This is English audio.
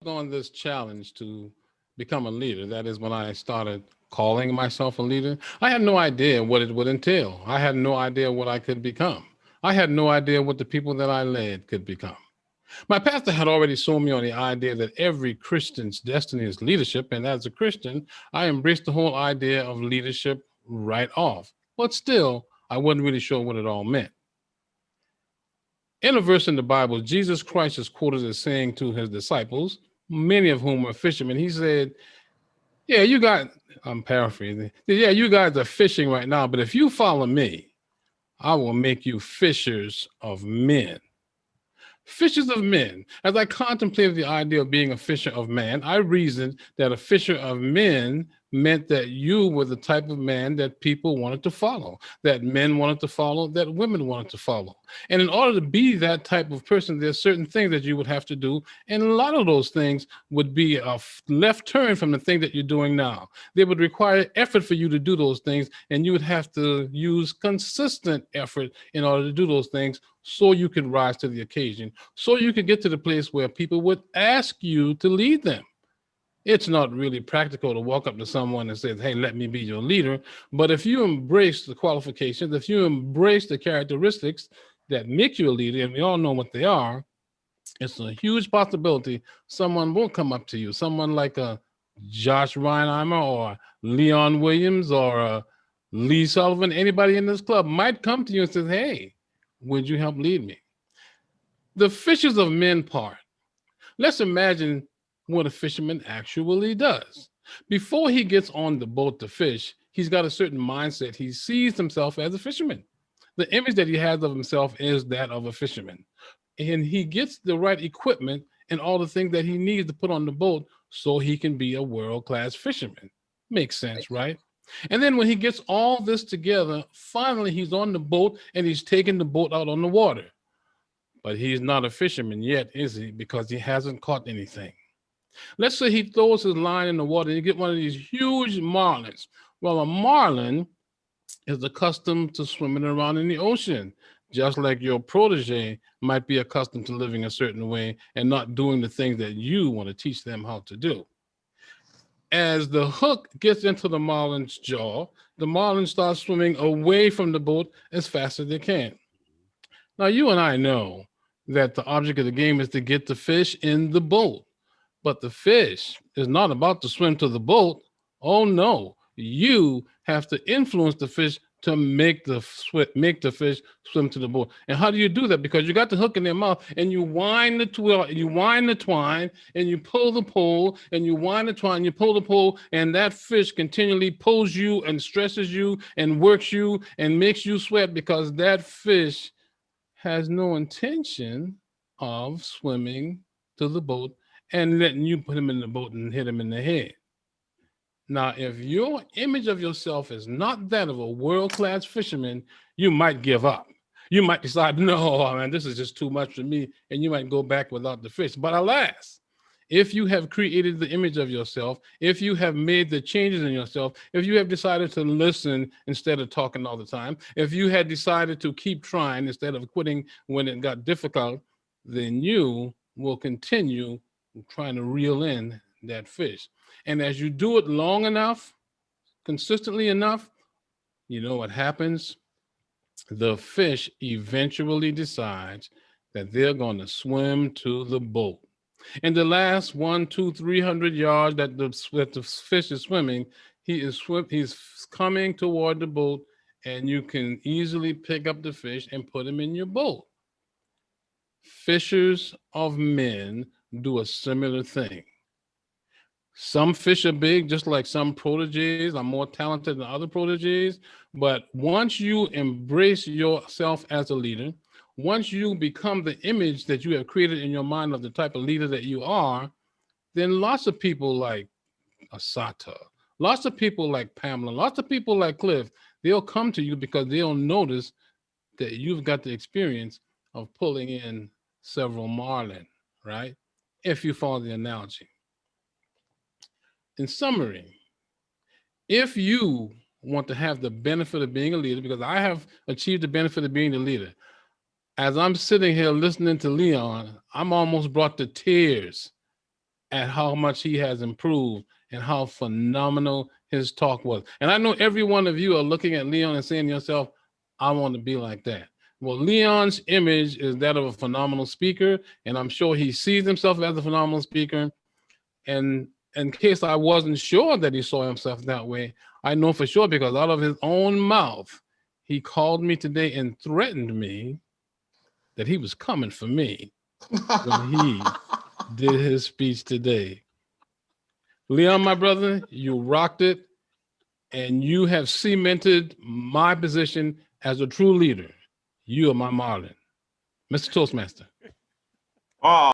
On this challenge to become a leader. That is when I started calling myself a leader. I had no idea what it would entail. I had no idea what I could become. I had no idea what the people that I led could become. My pastor had already sold me on the idea that every Christian's destiny is leadership. And as a Christian, I embraced the whole idea of leadership right off. But still, I wasn't really sure what it all meant. In a verse in the Bible, Jesus Christ is quoted as saying to his disciples, many of whom were fishermen, he said, yeah, you got, I'm paraphrasing, yeah, you guys are fishing right now, but if you follow me, I will make you fishers of men. Fishers of men. As I contemplated the idea of being a fisher of man, I reasoned that a fisher of men meant that you were the type of man that people wanted to follow, that men wanted to follow, that women wanted to follow. And in order to be that type of person, there's certain things that you would have to do. And a lot of those things would be a left turn from the thing that you're doing now. They would require effort for you to do those things, and you would have to use consistent effort in order to do those things so you could rise to the occasion, so you could get to the place where people would ask you to lead them. It's not really practical to walk up to someone and say, hey, let me be your leader. But if you embrace the qualifications, if you embrace the characteristics that make you a leader, and we all know what they are, it's a huge possibility someone will come up to you. Someone like a Josh Reinheimer or Leon Williams or Lee Sullivan, anybody in this club might come to you and say, hey, would you help lead me? The fishers of men part. Let's imagine what a fisherman actually does. Before he gets on the boat to fish, he's got a certain mindset. He sees himself as a fisherman. The image that he has of himself is that of a fisherman. And he gets the right equipment and all the things that he needs to put on the boat so he can be a world-class fisherman. Makes sense, right? And then when he gets all this together, finally he's on the boat and he's taking the boat out on the water. But he's not a fisherman yet, is he? Because he hasn't caught anything. Let's say he throws his line in the water and you get one of these huge marlins. Well, a marlin is accustomed to swimming around in the ocean, just like your protege might be accustomed to living a certain way and not doing the things that you want to teach them how to do. As the hook gets into the marlin's jaw, the marlin starts swimming away from the boat as fast as they can. Now, you and I know that the object of the game is to get the fish in the boat, but the fish is not about to swim to the boat. Oh no, you have to influence the fish to make the fish swim to the boat. And how do you do that? Because you got the hook in their mouth, and you wind the twine, and you pull the pole, and you wind the twine, you pull the pole, and that fish continually pulls you and stresses you and works you and makes you sweat because that fish has no intention of swimming to the boat and letting you put him in the boat and hit him in the head. Now, if your image of yourself is not that of a world-class fisherman, you might give up. You might decide, no, man, this is just too much for me, and you might go back without the fish. But alas, if you have created the image of yourself, if you have made the changes in yourself, if you have decided to listen instead of talking all the time, if you had decided to keep trying instead of quitting when it got difficult, then you will continue trying to reel in that fish. And as you do it long enough, consistently enough, you know what happens? The fish eventually decides that they're going to swim to the boat. In the last 1, 2, 300 yards that the fish is swimming, he's coming toward the boat, and you can easily pick up the fish and put him in your boat. Fishers of men do a similar thing. Some fish are big, just like some proteges are more talented than other proteges. But once you embrace yourself as a leader, once you become the image that you have created in your mind of the type of leader that you are, then lots of people like Asata, lots of people like Pamela, lots of people like Cliff, they'll come to you because they'll notice that you've got the experience of pulling in several marlin, right? If you follow the analogy. In summary, if you want to have the benefit of being a leader, because I have achieved the benefit of being the leader, as I'm sitting here listening to Leon, I'm almost brought to tears at how much he has improved and how phenomenal his talk was. And I know every one of you are looking at Leon and saying to yourself, I want to be like that. Well, Leon's image is that of a phenomenal speaker, and I'm sure he sees himself as a phenomenal speaker. And in case I wasn't sure that he saw himself that way, I know for sure because out of his own mouth, he called me today and threatened me that he was coming for me when he did his speech today. Leon, my brother, you rocked it, and you have cemented my position as a true leader. You are my Marlin. Mr. Toastmaster. Oh.